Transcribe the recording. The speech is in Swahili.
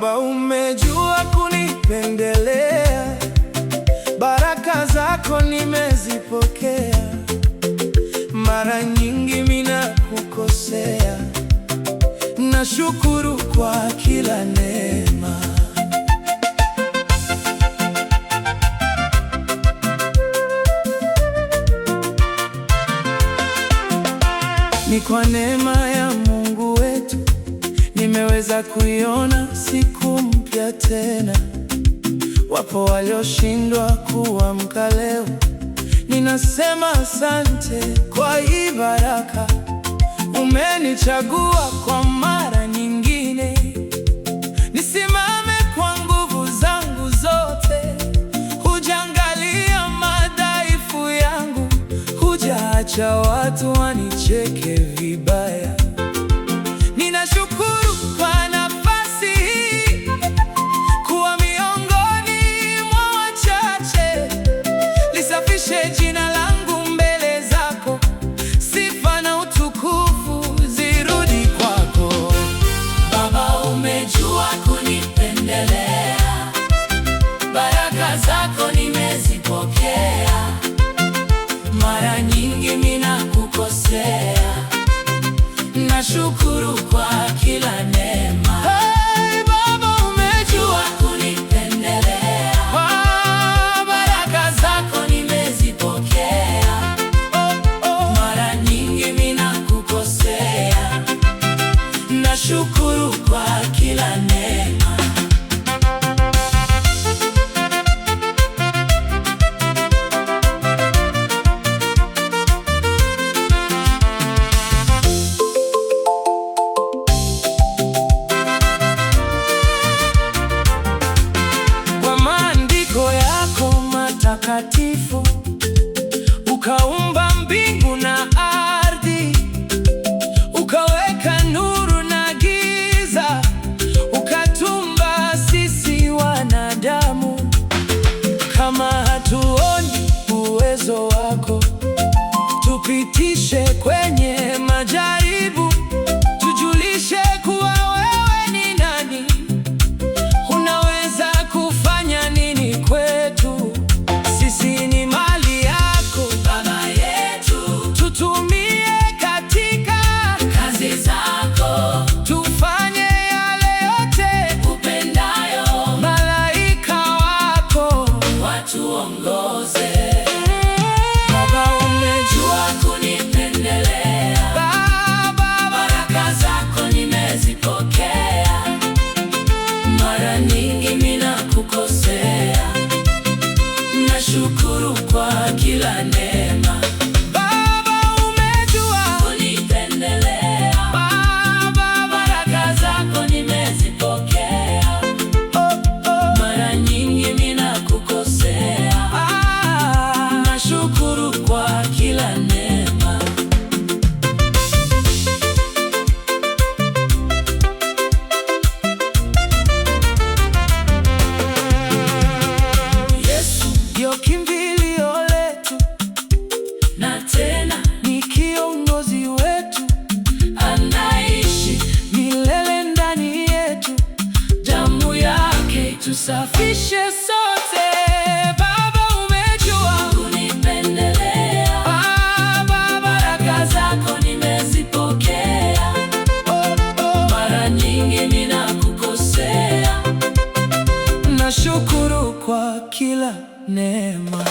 Baba, umejua kunipendelea, baraka zako nimezipokea. Mara nyingi mina kukosea, nashukuru kwa kila neema. Ni kwa neema ya Mungu wetu nimeweza kuiona siku mpya tena. Wapo walioshindwa kuamka leo, ninasema asante kwa hii baraka. Umenichagua kwa mara nyingine, nisimame kwa nguvu zangu zote. Hujaangalia madhaifu yangu, hujaacha watu wanicheke vibaya. Ninashukuru kwa nafasi hii, kuwa miongoni mwa wachache. Lisafishe jina langu mbele zako, sifa na utukufu zirudi kwako. Baba, umejua kunipendelea, baraka zako nimezipokea. Mara nyingi mina kukosea, nashukuru kwa kila neema. Hey, Baba, umejua kunipendelea, baraka zako nimezipokea. Mara nyingi mina kukosea, nashukuru kwa kila neema. Takatifu ukaumba mbingu na ardhi, ukaweka nuru na giza, ukatumba sisi wanadamu. Kama hatuoni uwezo wako, tupitishe kwenye majaribu, tujulishe kuwa wewe ni nani, unaweza kufanya nini kwetu. Sisi ni mali yako Baba yetu, tutumie katika kazi zako, tufanye yale yote upendayo. Malaika wako watuongoze. Baba, umejua kunipendelea, baraka zako nimezipokea. Mara nyingi mina kukosea, nashukuru kwa kila neema. Baba, umejua kunipendelea, baraka zako nimezipokea. Mara nyingi mina kukosea, nashukuru kwa kila neema. Yesu ndio kimbilio letu, na tena ni kiongozi wetu, anaishi milele ndani yetu. damu yake Tusafishe sote. Baba, umejua kunipendelea, baraka zako nimezipokea. Mara nyingi mina kukosea, nashukuru kwa kila neema.